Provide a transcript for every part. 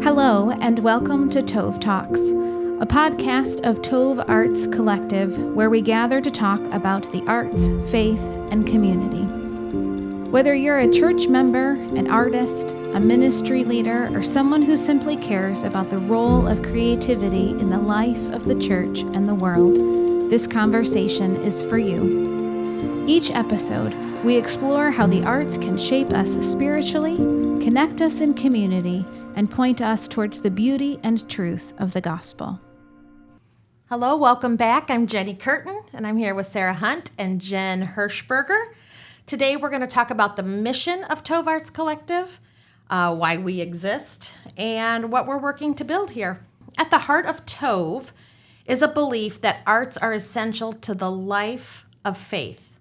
Hello, and welcome to Tov Talks, a podcast of Tov Arts Collective, where we gather to talk about the arts, faith, and community. Whether you're a church member, an artist, a ministry leader, or someone who simply cares about the role of creativity in the life of the church and the world, this conversation is for you. Each episode, we explore how the arts can shape us spiritually, connect us in community, and point us towards the beauty and truth of the gospel. Hello, welcome back. I'm Jenny Curtin, and I'm here with Sarah Hunt and Jen Hirschberger. Today, we're going to talk about the mission of Tov Arts Collective, why we exist, and what we're working to build here. At the heart of Tov is a belief that arts are essential to the life of faith,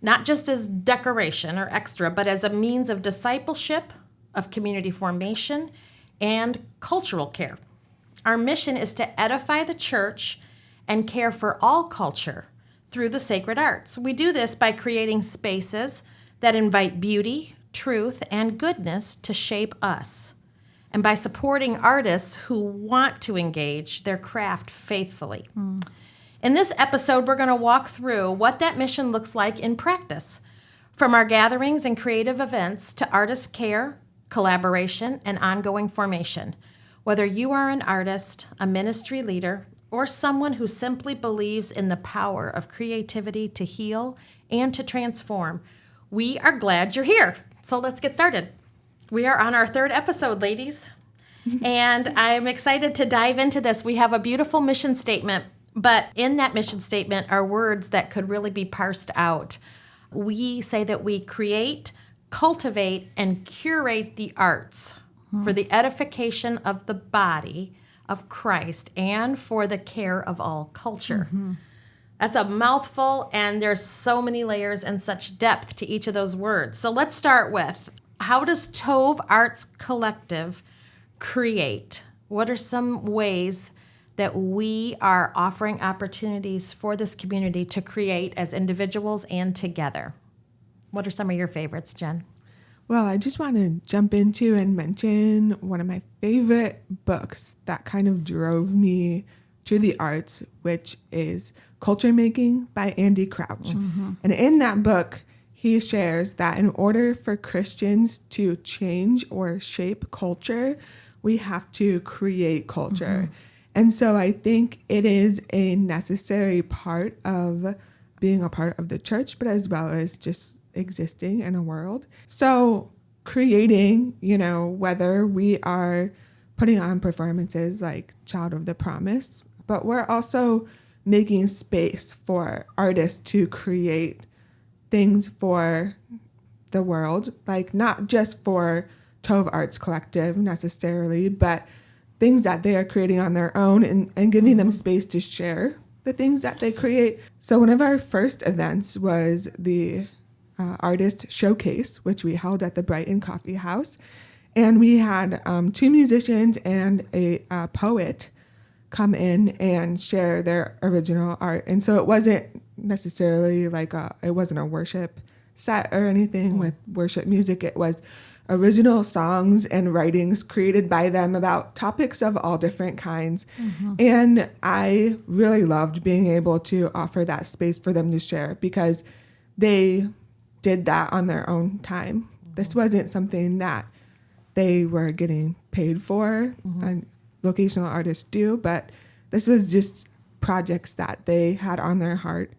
not just as decoration or extra, but as a means of discipleship, of community formation, and cultural care. Our mission is to edify the church and care for all culture through the sacred arts. We do this by creating spaces that invite beauty, truth, and goodness to shape us, and by supporting artists who want to engage their craft faithfully. In this episode, we're going to walk through what that mission looks like in practice, from our gatherings and creative events to artist care, collaboration, and ongoing formation. Whether you are an artist, a ministry leader, or someone who simply believes in the power of creativity to heal and to transform, we are glad you're here. So let's get started. We are on our third episode, ladies, and I'm excited to dive into this. We have a beautiful mission statement, but in that mission statement are words that could really be parsed out. We say that we create, cultivate, and curate the arts for the edification of the body of Christ and for the care of all culture. That's a mouthful, and there's so many layers and such depth to each of those words. So let's start with, how does Tov Arts Collective create? What are some ways that we are offering opportunities for this community to create as individuals and together? What are some of your favorites, Jen? Well, I just want to jump into and mention one of my favorite books that kind of drove me to the arts, which is Culture Making by Andy Crouch. And in that book, he shares that in order for Christians to change or shape culture, we have to create culture. And so I think it is a necessary part of being a part of the church, but as well as just existing in a world. So creating, whether we are putting on performances like Child of the Promise, but we're also making space for artists to create things for the world, like not just for Tov Arts Collective necessarily, but things that they are creating on their own and giving them space to share the things that they create. So one of our first events was the artist showcase, which we held at the Brighton Coffee House. And we had two musicians and a poet come in and share their original art. And so it wasn't necessarily it wasn't a worship set or anything with worship music. It was original songs and writings created by them about topics of all different kinds. And I really loved being able to offer that space for them to share, because they did that on their own time. This wasn't something that they were getting paid for, and vocational artists do, but this was just projects that they had on their heart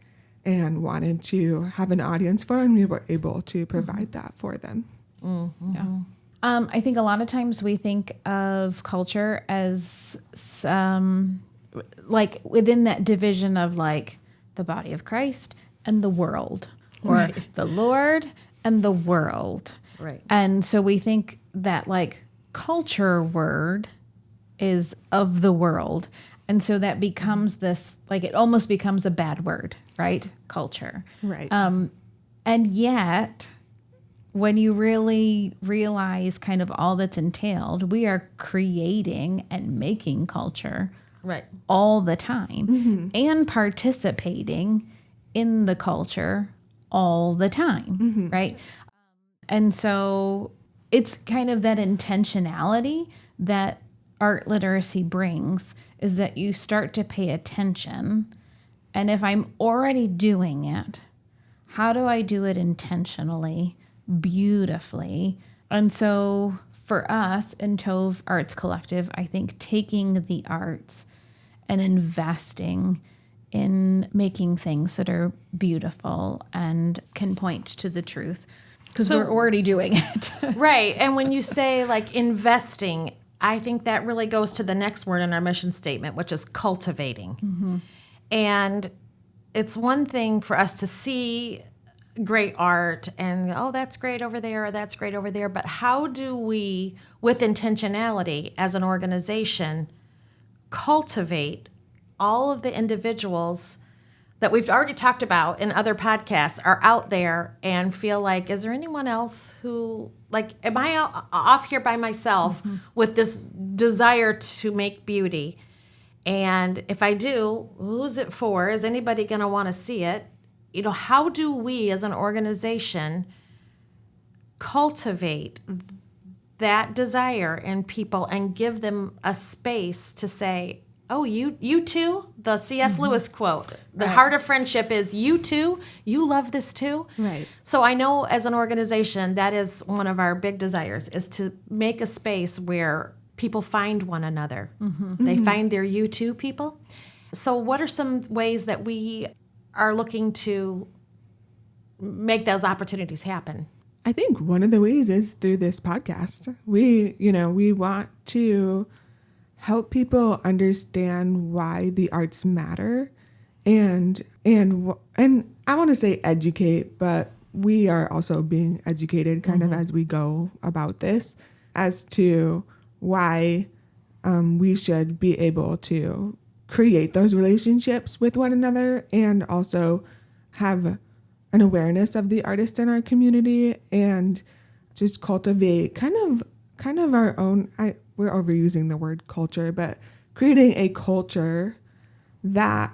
and wanted to have an audience for, and we were able to provide that for them. Yeah. I think a lot of times we think of culture as within that division of the body of Christ and the world, or the Lord and the world. Right. And so we think that culture word is of the world. And so that becomes this, it almost becomes a bad word, right? Culture. Right. And yet, when you really realize kind of all that's entailed, we are creating and making culture all the time and participating in the culture all the time, right? And so it's kind of that intentionality that art literacy brings is that you start to pay attention. And if I'm already doing it, how do I do it intentionally, beautifully? And so for us in Tov Arts Collective, I think taking the arts and investing in making things that are beautiful and can point to the truth, because we're already doing it. Right. And when you say like investing, I think that really goes to the next word in our mission statement, which is cultivating. Mm-hmm. And it's one thing for us to see great art and, oh, that's great over there, or that's great over there. But how do we, with intentionality as an organization, cultivate all of the individuals that we've already talked about in other podcasts are out there and feel like, is there anyone else who, like, am I off here by myself with this desire to make beauty? And if I do, who's it for? Is anybody going to want to see it? You know, how do we as an organization cultivate that desire in people and give them a space to say, oh, you too? The C.S. Lewis quote, the heart of friendship is you too? You love this too? Right. So I know as an organization, that is one of our big desires, is to make a space where people find one another. Mm-hmm. They find their you too people. So what are some ways that we are looking to make those opportunities happen? I think one of the ways is through this podcast. We want to help people understand why the arts matter, and I want to say educate, but we are also being educated kind of as we go about this as to why we should be able to create those relationships with one another and also have an awareness of the artists in our community and just cultivate kind of our own, we're overusing the word culture, but creating a culture that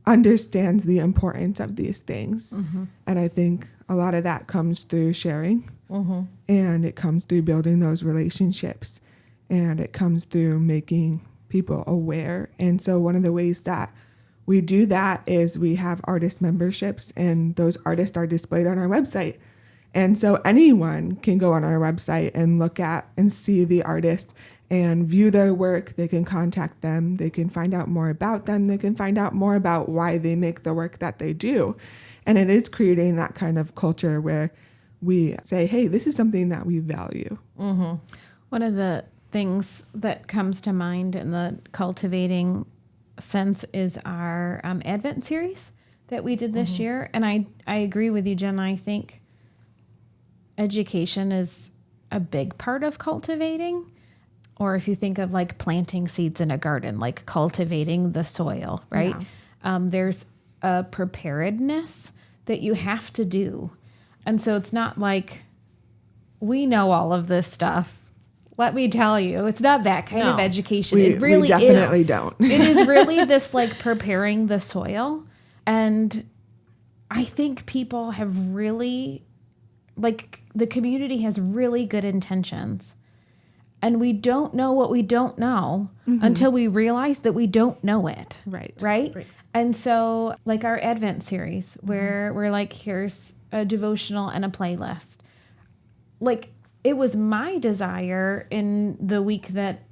understands the importance of these things. Mm-hmm. And I think a lot of that comes through sharing, and it comes through building those relationships, and it comes through making people aware. And so one of the ways that we do that is we have artist memberships, and those artists are displayed on our website. And so anyone can go on our website and look at and see the artist and view their work. They can contact them. They can find out more about them. They can find out more about why they make the work that they do. And it is creating that kind of culture where we say, hey, this is something that we value. Mm-hmm. One of the things that comes to mind in the cultivating sense is our Advent series that we did this year. And I agree with you, Jen. I think education is a big part of cultivating. Or if you think of like planting seeds in a garden, like cultivating the soil, right? Yeah. There's a preparedness that you have to do. And so it's not like we know all of this stuff. Let me tell you, it's not that kind of education. It really we definitely don't. It is really this like preparing the soil. And I think people have really, like the community has really good intentions. And we don't know what we don't know until we realize that we don't know it. Right? And so like our Advent series where we're like, here's a devotional and a playlist. Like it was my desire in the week that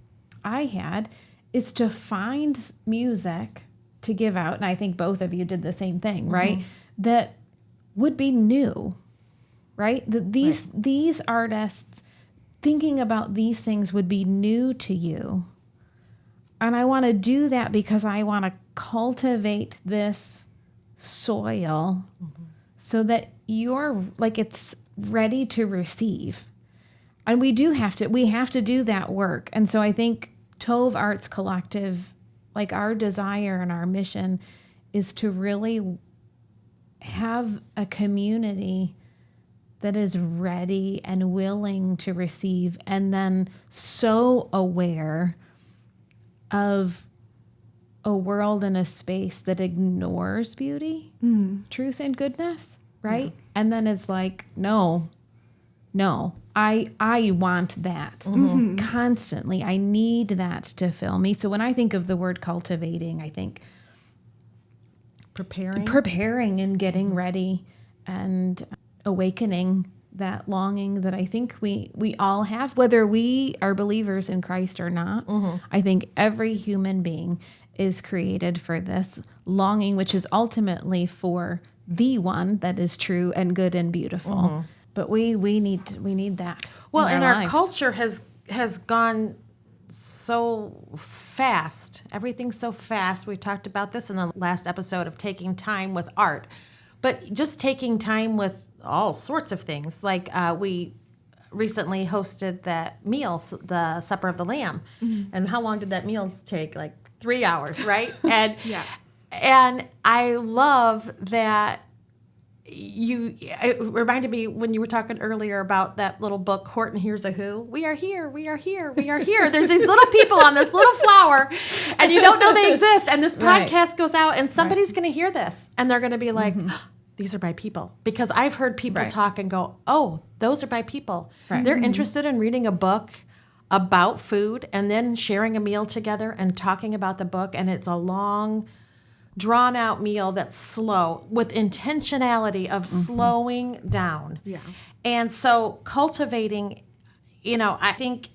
I had is to find music to give out. And I think both of you did the same thing, right? That would be new, right? These artists thinking about these things would be new to you. And I want to do that because I want to cultivate this soil so that you're like, it's ready to receive. And we have to do that work. And so I think Tov Arts Collective, like our desire and our mission is to really have a community that is ready and willing to receive, and then so aware of a world and a space that ignores beauty, truth, and goodness, right? Yeah. And then it's like, no, no, I want that constantly. I need that to fill me. So when I think of the word cultivating, I think preparing and getting ready and awakening that longing that I think we all have, whether we are believers in Christ or not. I think every human being is created for this longing, which is ultimately for the one that is true and good and beautiful. But we need that. Well, in and our lives. culture has gone so fast. Everything's so fast. We talked about this in the last episode of taking time with art, but just taking time with all sorts of things. Like we recently hosted that meal, the Supper of the Lamb. And how long did that meal take? Like 3 hours, right? And and I love that it reminded me when you were talking earlier about that little book, Horton Hears a Who. We are here, we are here, we are here. There's these little people on this little flower, and you don't know they exist. And this podcast goes out, and somebody's going to hear this, and they're going to be like, these are my people. Because I've heard people talk and go, oh, those are my people. They're interested in reading a book about food and then sharing a meal together and talking about the book. And it's a long, drawn out meal that's slow with intentionality of slowing down. Yeah. And so cultivating, I think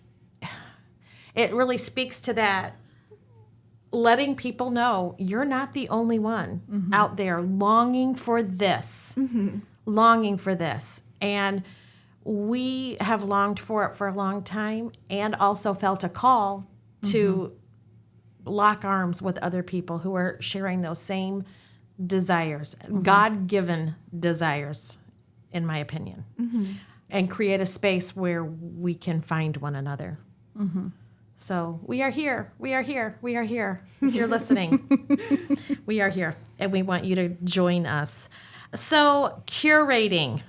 it really speaks to that, letting people know you're not the only one out there longing for this, And we have longed for it for a long time and also felt a call to lock arms with other people who are sharing those same desires, God-given desires, in my opinion, and create a space where we can find one another. So we are here. We are here. We are here. If you're listening, we are here, and we want you to join us. So curating.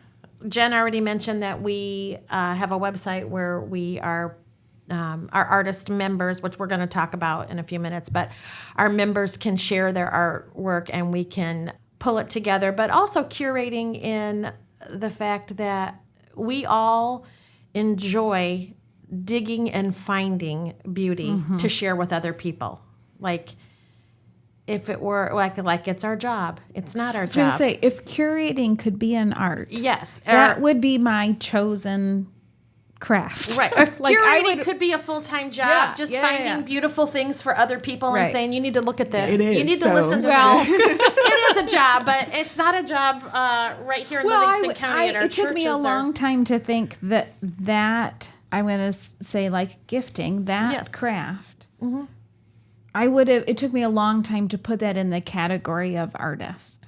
Jen already mentioned that we have a website where we are our artist members, which we're going to talk about in a few minutes, but our members can share their artwork and we can pull it together, but also curating in the fact that we all enjoy digging and finding beauty to share with other people. Like, if it were like it's our job, it's not our job. I was going to say, if curating could be an art, yes, that would be my chosen craft. Right. If curating could be a full-time job, finding beautiful things for other people and saying, you need to look at this. It is, you need to listen to this. It is a job, but it's not a job right here in Livingston County at our churches. It took me a long time to think that I'm going to say like gifting, that craft. It took me a long time to put that in the category of artist.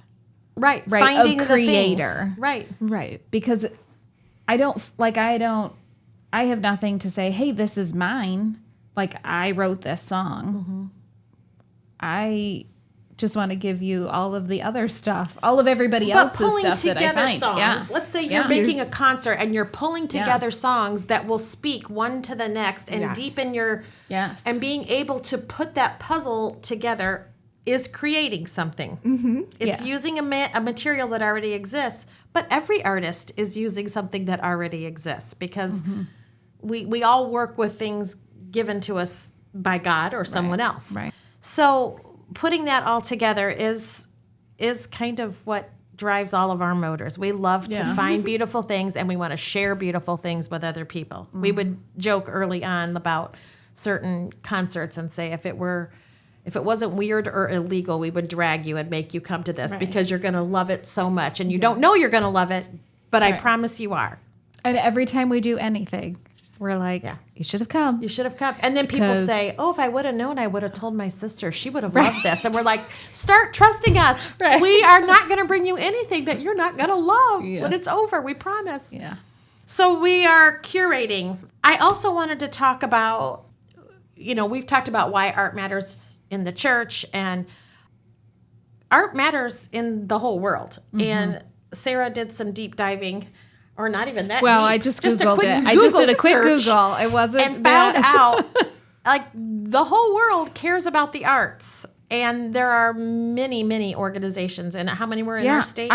Right. Finding of creator. Right. Because I have nothing to say, hey, this is mine. Like, I wrote this song. I just want to give you all of the other stuff, all of everybody else's stuff that I find. Songs. Yeah. Let's say you're making a concert and you're pulling together songs that will speak one to the next and deepen your... Yes. And being able to put that puzzle together is creating something. It's using a material that already exists, but every artist is using something that already exists because we all work with things given to us by God or someone else. Right. So putting that all together is kind of what drives all of our motors. We love to find beautiful things and we want to share beautiful things with other people. We would joke early on about certain concerts and say if it wasn't weird or illegal, we would drag you and make you come to this because you're going to love it so much. And you don't know you're going to love it, but I promise you are. And every time we do anything, we're like, you should have come. You should have come. And then people say, oh, if I would have known, I would have told my sister. She would have loved this. And we're like, start trusting us. We are not going to bring you anything that you're not going to love when it's over. We promise. Yeah. So we are curating. I also wanted to talk about, we've talked about why art matters in the church, and art matters in the whole world. And Sarah did some deep diving. Or not even that well, deep. I just Googled it. I just did a quick Google. It wasn't and found out, like, the whole world cares about the arts. And there are many, many organizations. And how many were in our state?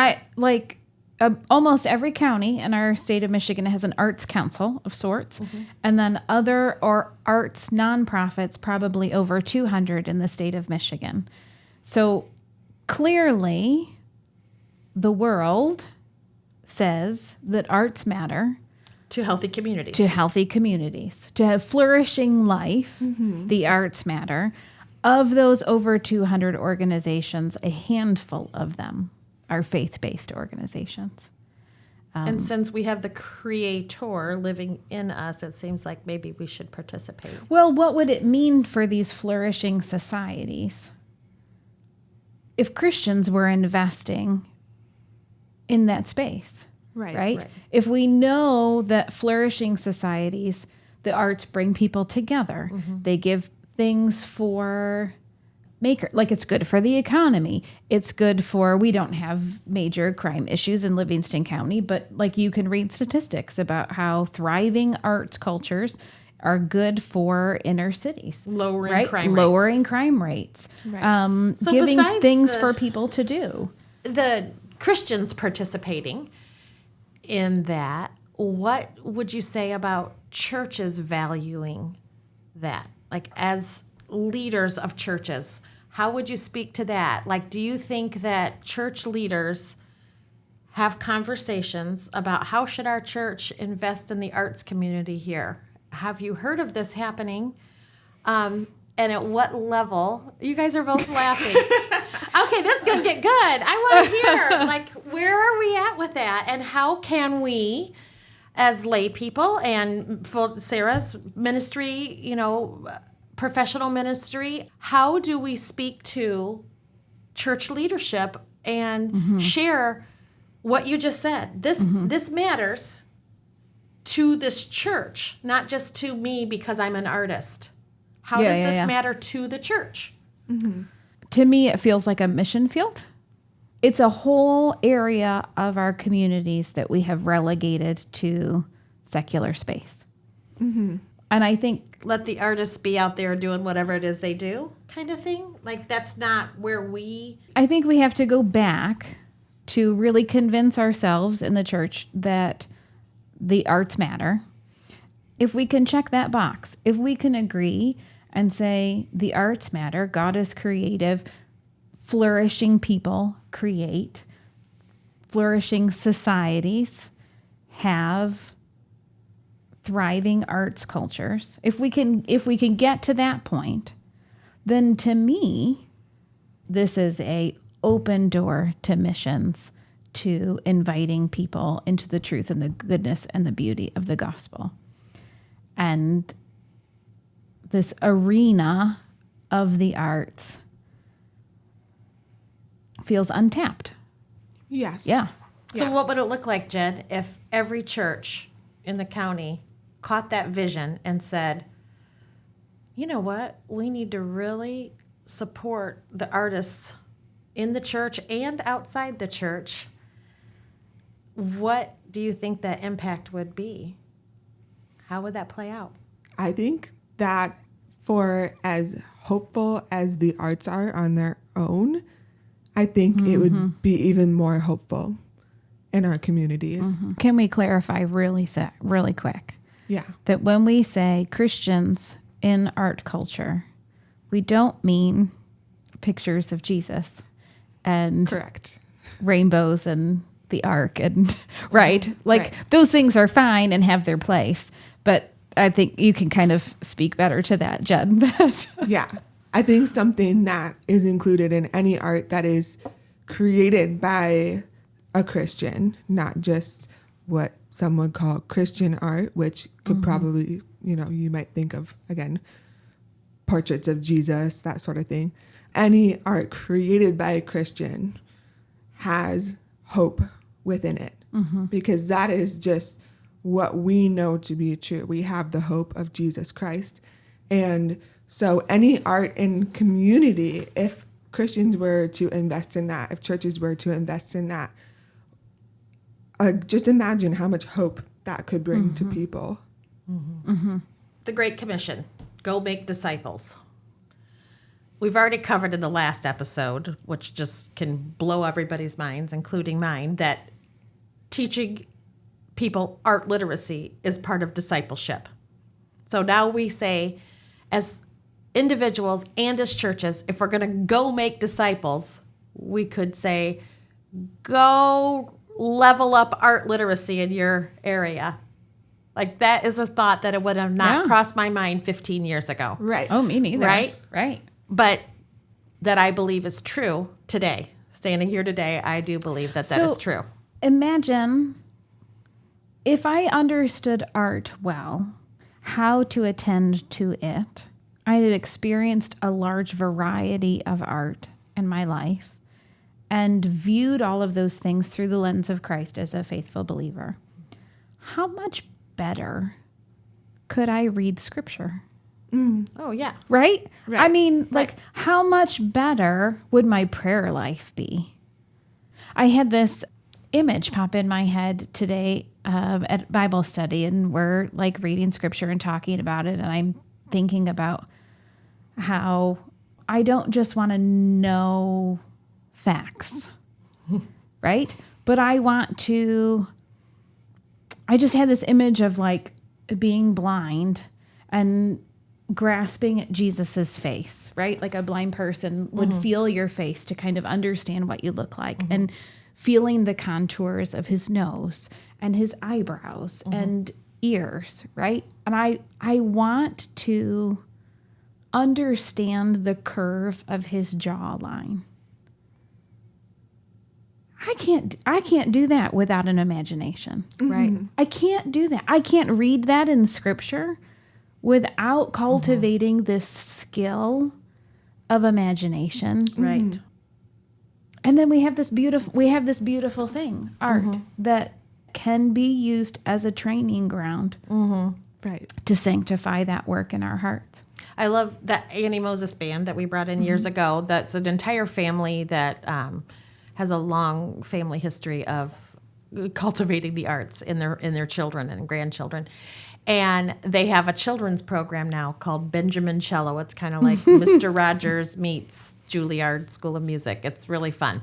almost every county in our state of Michigan has an arts council of sorts, and then other or arts nonprofits, probably over 200 in the state of Michigan. So clearly, the world says that arts matter To healthy communities. to healthy communities, to have flourishing life. The arts matter. Of those over 200 organizations, a handful of them are faith-based organizations. And since we have the Creator living in us, it seems like maybe we should participate. Well, what would it mean for these flourishing societies if Christians were investing in that space? Right? If we know that flourishing societies, the arts bring people together, they give things for like it's good for the economy. It's good for, we don't have major crime issues in Livingston County, but like you can read statistics about how thriving arts cultures are good for inner cities. Lowering crime rates. Lowering crime rates. So Giving besides things for people to do. The Christians participating in that, what would you say about churches valuing that? Like, as leaders of churches, how would you speak to that? Like, do you think that church leaders have conversations about how should our church invest in the arts community here? Have you heard of this happening? And at what level? You guys are both laughing. Okay, this is going to get good. I want to hear, like, where are we at with that? And how can we, as lay people and for Sarah's ministry, professional ministry, how do we speak to church leadership and share what you just said? This matters to this church, not just to me because I'm an artist. How does this matter to the church? To me, it feels like a mission field. It's a whole area of our communities that we have relegated to secular space. And I think, let the artists be out there doing whatever it is they do, kind of thing. Like, that's not where I think we have to go back to really convince ourselves in the church that the arts matter. If we can check that box, if we can agree and say the arts matter, God is creative, flourishing people create, flourishing societies have thriving arts cultures. If we can get to that point, then to me, this is a open door to missions, to inviting people into the truth and the goodness and the beauty of the gospel. And this arena of the arts feels untapped. Yes. Yeah. So what would it look like, Jen, if every church in the county caught that vision and said, you know what, we need to really support the artists in the church and outside the church? What do you think that impact would be? How would that play out? I think that for as hopeful as the arts are on their own, I think it would be even more hopeful in our communities. Can we clarify really quick? Yeah. That when we say Christians in art culture, we don't mean pictures of Jesus and Correct. rainbows and the ark and those things are fine and have their place. But I think you can kind of speak better to that, Jen. Yeah. I think something that is included in any art that is created by a Christian, not just what some would call Christian art, which could probably, you might think of, again, portraits of Jesus, that sort of thing. Any art created by a Christian has hope within it because that is just what we know to be true. We have the hope of Jesus Christ. And so any art in community, if Christians were to invest in that, if churches were to invest in that, just imagine how much hope that could bring to people. The Great Commission, go make disciples. We've already covered in the last episode, which just can blow everybody's minds, including mine, that teaching people art literacy is part of discipleship. So now we say, as individuals and as churches, if we're going to go make disciples, we could say, go level up art literacy in your area. Like, that is a thought that it would have not crossed my mind 15 years ago. Right. Oh, me neither. Right? But that I believe is true today. Standing here today, I do believe that is true. Imagine if I understood art well, how to attend to it. I had experienced a large variety of art in my life and viewed all of those things through the lens of Christ as a faithful believer. How much better could I read scripture? Oh, yeah. Right? Right. I mean, like, how much better would my prayer life be? I had this image pop in my head today at Bible study, and we're like reading scripture and talking about it, and I'm thinking about how I don't just want to know facts, right? But I just had this image of like being blind and grasping at Jesus's face, right? Like a blind person would feel your face to kind of understand what you look like, and feeling the contours of his nose and his eyebrows and ears, right? And I want to understand the curve of his jawline. I can't do that without an imagination. Right. I can't do that. I can't read that in scripture without cultivating this skill of imagination. Right. And then we have this beautiful thing, art, that can be used as a training ground Right. to sanctify that work in our hearts. I love that Annie Moses band that we brought in years ago. That's an entire family that has a long family history of cultivating the arts in their children and grandchildren. And they have a children's program now called Benjamin Cello. It's kind of like Mr. Rogers meets Juilliard School of Music. It's really fun.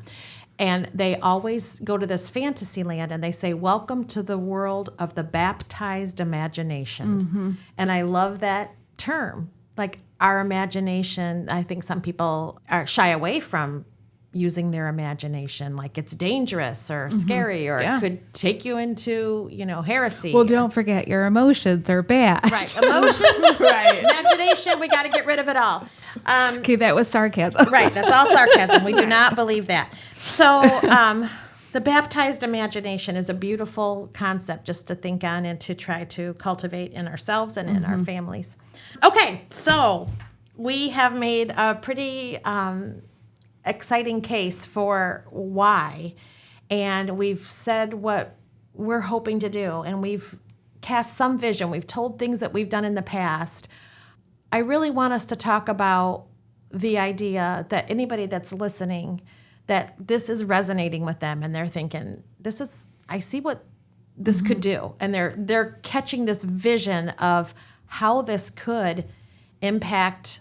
And they always go to this fantasy land and they say, welcome to the world of the baptized imagination. And I love that term. Like, our imagination, I think some people are shy away from using their imagination, like it's dangerous or scary, or it could take you into, heresy. Well, don't forget your emotions are bad. Right. Emotions, Right. imagination, we got to get rid of it all. Okay, that was sarcasm. Right. That's all sarcasm. We do not believe that. So the baptized imagination is a beautiful concept just to think on and to try to cultivate in ourselves and in our families. Okay. So we have made a pretty exciting case for why, and we've said what we're hoping to do, and we've cast some vision. We've told things that we've done in the past. I really want us to talk about the idea that anybody that's listening, that this is resonating with them, and they're thinking, I see what this could do, and they're catching this vision of how this could impact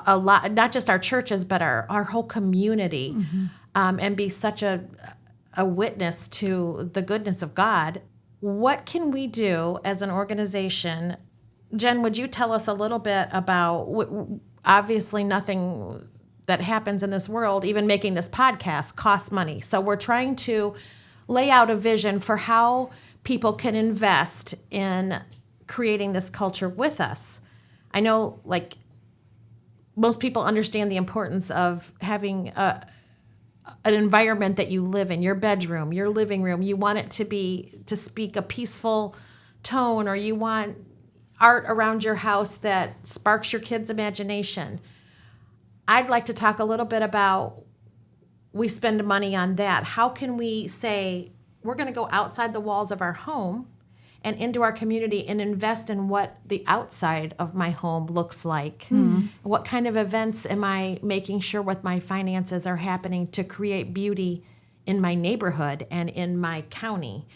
a lot, not just our churches, but our whole community, and be such a witness to the goodness of God. What can we do as an organization? Jen, would you tell us a little bit about, obviously nothing that happens in this world, even making this podcast, costs money. So we're trying to lay out a vision for how people can invest in creating this culture with us. I know, like, most people understand the importance of having an environment that you live in, your bedroom, your living room. You want it to speak a peaceful tone, or you want art around your house that sparks your kids' imagination. I'd like to talk a little bit about, we spend money on that. How can we say we're going to go outside the walls of our home and into our community and invest in what the outside of my home looks like? What kind of events am I making sure with my finances are happening to create beauty in my neighborhood and in my county?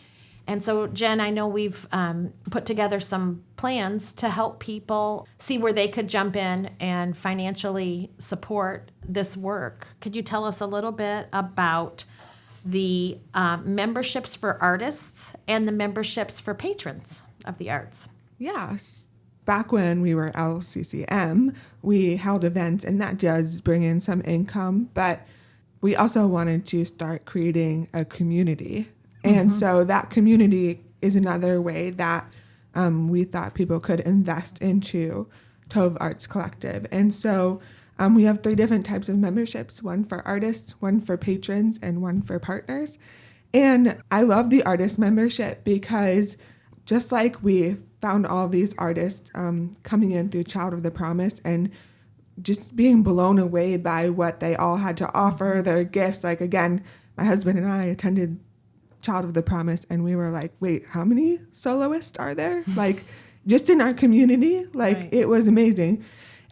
And so, Jen, I know we've put together some plans to help people see where they could jump in and financially support this work. Could you tell us a little bit about the memberships for artists and the memberships for patrons of the arts. Yes. Back when we were LCCM, we held events, and that does bring in some income, but we also wanted to start creating a community. And so that community is another way that we thought people could invest into Tov Arts Collective. And so we have 3 different types of memberships, one for artists, one for patrons, and one for partners. And I love the artist membership because just like we found all these artists coming in through Child of the Promise and just being blown away by what they all had to offer, their gifts. Like, again, my husband and I attended Child of the Promise, and we were like, wait, how many soloists are there? Like, just in our community, like, Right. It was amazing.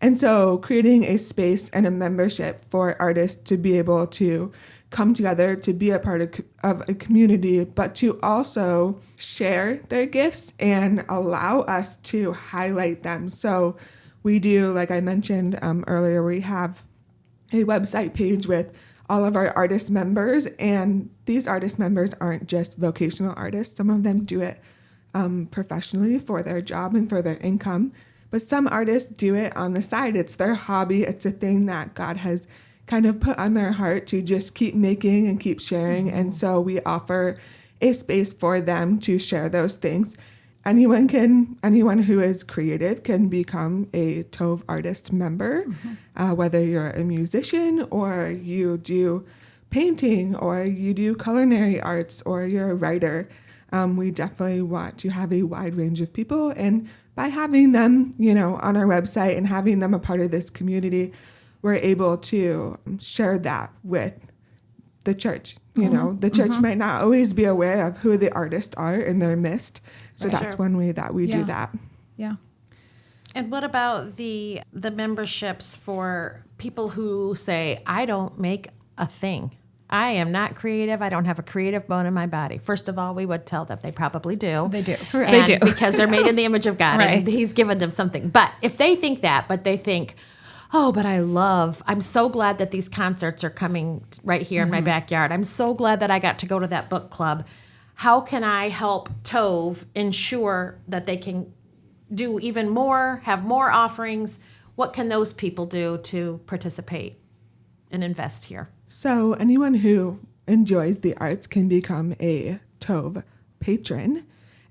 And so creating a space and a membership for artists to be able to come together, to be a part of a community, but to also share their gifts and allow us to highlight them. So we do, like I mentioned earlier, we have a website page with all of our artist members, and these artist members aren't just vocational artists. Some of them do it professionally for their job and for their income, but some artists do it on the side. It's their hobby. It's a thing that God has kind of put on their heart to just keep making and keep sharing. And so we offer a space for them to share those things. Anyone who is creative can become a Tov artist member, whether you're a musician or you do painting or you do culinary arts or you're a writer. We definitely want to have a wide range of people. And by having them, on our website and having them a part of this community, we're able to share that with the church. The church might not always be aware of who the artists are in their midst. So that's one way that we do that. Yeah. And what about the memberships for people who say, I don't make a thing? I am not creative. I don't have a creative bone in my body. First of all, we would tell them they probably do. They do. And They do. Because they're made in the image of God, Right. and He's given them something. But if they think that, but they think, oh, but I'm so glad that these concerts are coming right here in my backyard. I'm so glad that I got to go to that book club. How can I help Tov ensure that they can do even more, have more offerings? What can those people do to participate and invest here? So anyone who enjoys the arts can become a Tov patron.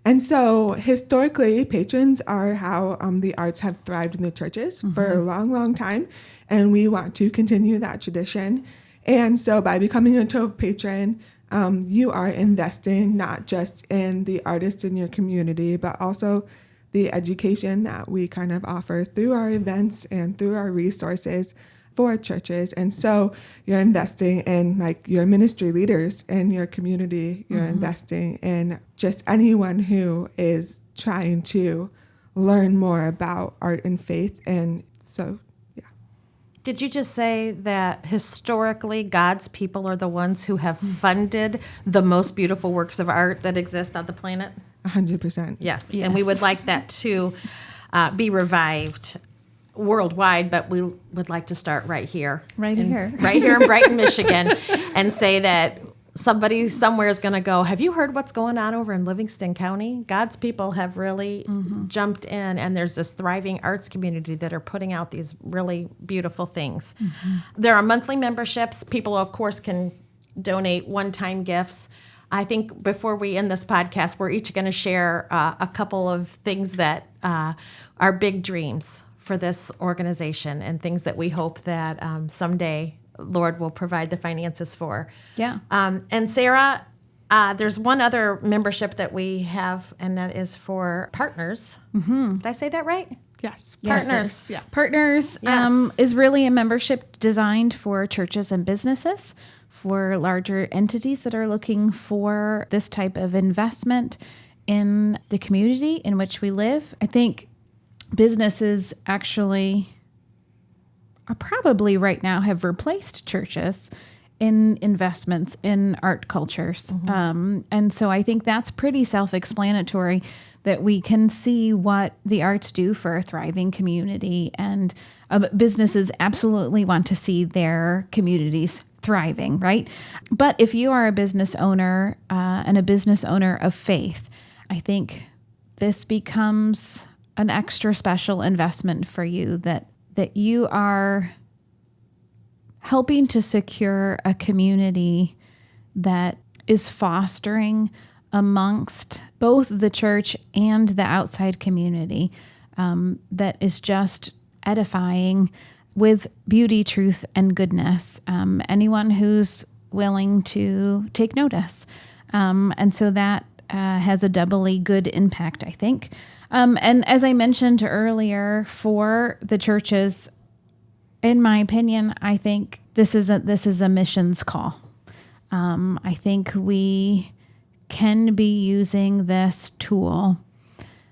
And so historically, patrons are how the arts have thrived in the churches for a long, long time. And we want to continue that tradition. And so by becoming a Tov patron, you are investing not just in the artists in your community, but also the education that we kind of offer through our events and through our resources for churches. And so you're investing in like your ministry leaders in your community. You're investing in just anyone who is trying to learn more about art and faith. And so, yeah. Did you just say that historically God's people are the ones who have funded the most beautiful works of art that exist on the planet? 100%. Yes. And we would like that to be revived worldwide, but we would like to start right here. Right here in Brighton, Michigan, and say that somebody somewhere is going to go, have you heard what's going on over in Livingston County? God's people have really jumped in, and there's this thriving arts community that are putting out these really beautiful things. There are monthly memberships. People, of course, can donate one-time gifts. I think before we end this podcast, we're each going to share a couple of things that are big dreams for this organization and things that we hope that someday Lord will provide the finances for. Yeah. And Sarah, there's one other membership that we have, and that is for partners. Did I say that right? Yes. Partners. Yeah. Partners Yes. is really a membership designed for churches and businesses, for larger entities that are looking for this type of investment in the community in which we live. I think businesses actually probably right now have replaced churches in investments in art cultures. And so I think that's pretty self-explanatory that we can see what the arts do for a thriving community. And businesses absolutely want to see their communities thriving, right? But if you are a business owner and a business owner of faith, I think this becomes an extra special investment for you, that you are helping to secure a community that is fostering amongst both the church and the outside community, that is just edifying with beauty, truth, and goodness. Anyone who's willing to take notice. And so that has a doubly good impact, I think. And as I mentioned earlier, for the churches, in my opinion, I think this is a missions call. I think we can be using this tool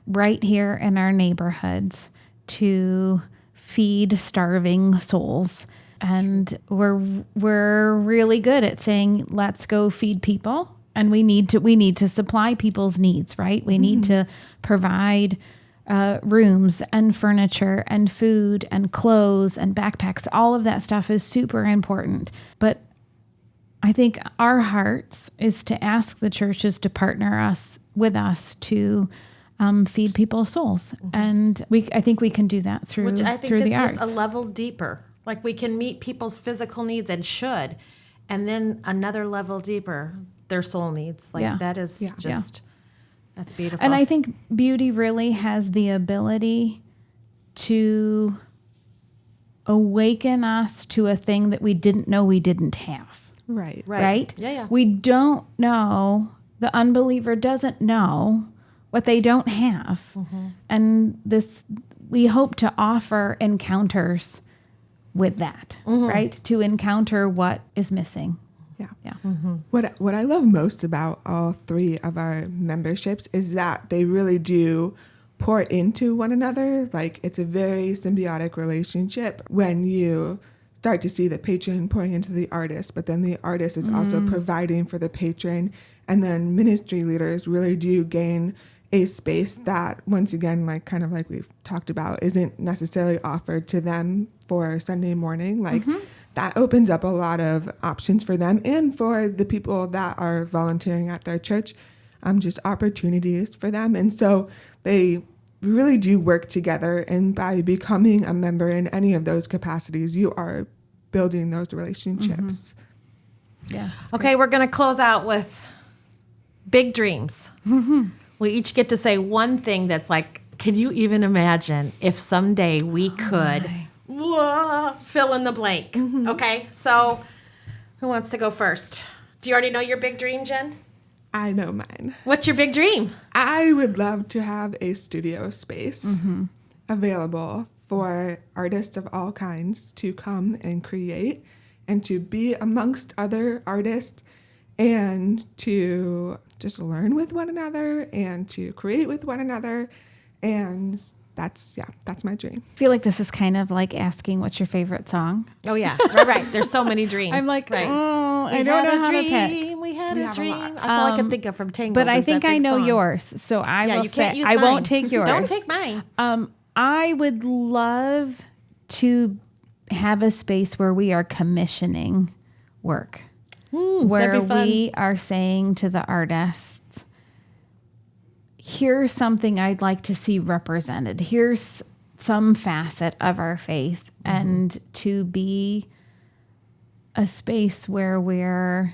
right here in our neighborhoods to feed starving souls. And we're really good at saying, let's go feed people. And we need to supply people's needs, right? We need to provide rooms and furniture and food and clothes and backpacks. All of that stuff is super important. But I think our hearts is to ask the churches to partner with us to feed people's souls. And I think we can do that through the arts. Which I think is just a level deeper. Like, we can meet people's physical needs, and should, and then another level deeper, their soul needs. Like, that is just, that's beautiful. And I think beauty really has the ability to awaken us to a thing that we didn't know we didn't have. Right? Yeah. We don't know, the unbeliever doesn't know what they don't have. And we hope to offer encounters with that, right? To encounter what is missing. Yeah. What I love most about all three of our memberships is that they really do pour into one another. Like, it's a very symbiotic relationship when you start to see the patron pouring into the artist, but then the artist is also providing for the patron. And then ministry leaders really do gain a space that, once again, like kind of like we've talked about, isn't necessarily offered to them for Sunday morning. Like, that opens up a lot of options for them and for the people that are volunteering at their church, just opportunities for them. And so they really do work together. And by becoming a member in any of those capacities, you are building those relationships. Yeah. Okay, we're going to close out with big dreams. We each get to say one thing that's like, can you even imagine if someday we could fill in the blank? Okay, so who wants to go first? Do you already know your big dream, Jen? I know mine. What's your big dream? I would love to have a studio space available for artists of all kinds to come and create, and to be amongst other artists, and to just learn with one another and to create with one another. And that's my dream. I feel like this is kind of like asking what's your favorite song. Oh, yeah. Right. There's so many dreams. I'm like, right. I don't know how to pick. We had a dream. That's all I can think of from Tangled. But I think I know yours. So I will say, I won't take yours. Don't take mine. I would love to have a space where we are commissioning work. Where we are saying to the artists, here's something I'd like to see represented. Here's some facet of our faith. And to be a space where we're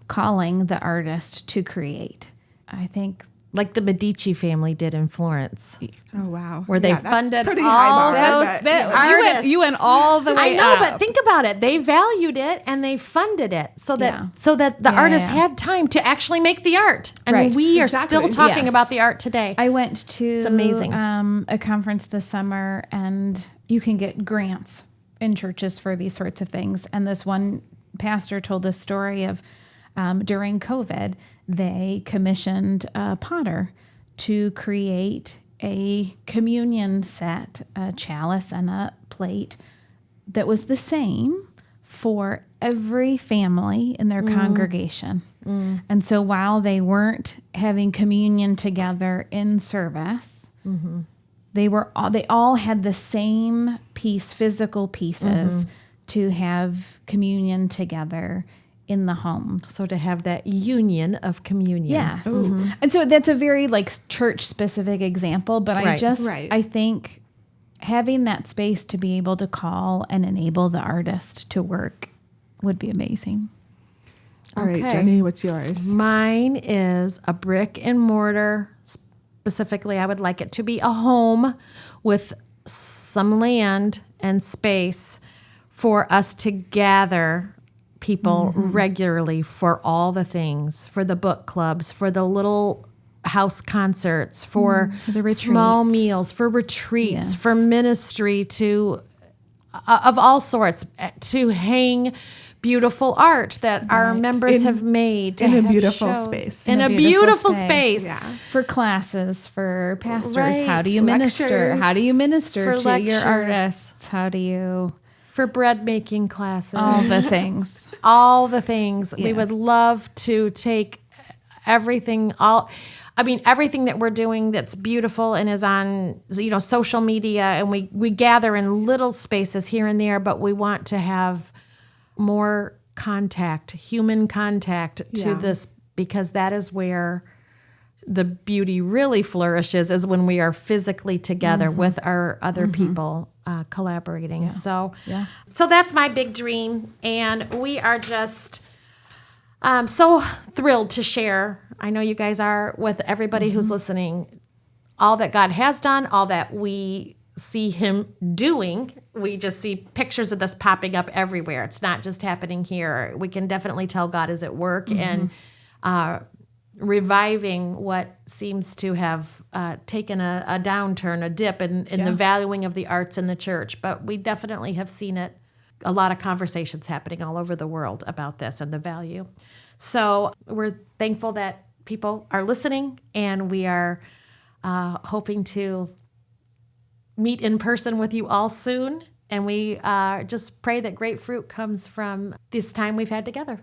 calling the artist to create. I think, like the Medici family did in Florence. Oh, wow. Where they funded pretty all high bar, artists. You went all the way I know, up. but think about it. They valued it and they funded it so that the artist had time to actually make the art. And we are still talking about the art today. I went to it's amazing. A conference this summer, and you can get grants in churches for these sorts of things. And this one pastor told the story of during COVID, they commissioned a potter to create a communion set, a chalice and a plate that was the same for every family in their congregation. And so while they weren't having communion together in service, they all had the same physical pieces to have communion together in the home. So to have that union of communion. Yes. And so that's a very like church specific example, but Right. I think having that space to be able to call and enable the artist to work would be amazing. All right, Okay. Jenny, what's yours? Mine is a brick and mortar. Specifically, I would like it to be a home with some land and space for us to gather people regularly for all the things, for the book clubs, for the little house concerts, for the small retreats. meals, for retreats, Yes. for ministry to of all sorts, to hang beautiful art that our members have made to in a have beautiful shows. space. In a beautiful space. Yeah. For classes, for pastors, Right. how do you minister? Lectures. How do you minister For to lectures. your artists? How do you For bread making classes. all the things? All the things. We would Yes. love to take everything everything that we're doing that's beautiful and is on social media, and we gather in little spaces here and there, but we want to have more contact, human contact to Yeah. this, because that is where the beauty really flourishes, is when we are physically together with our other people collaborating. So that's my big dream, and we are just so thrilled to share. I know you guys are, with everybody who's listening, all that God has done, all that we see him doing. We just see pictures of this popping up everywhere. It's not just happening here. We can definitely tell God is at work and reviving what seems to have taken a downturn, a dip in the valuing of the arts in the church. But we definitely have seen it, a lot of conversations happening all over the world about this and the value. So we're thankful that people are listening, and we are hoping to meet in person with you all soon. And we just pray that great fruit comes from this time we've had together.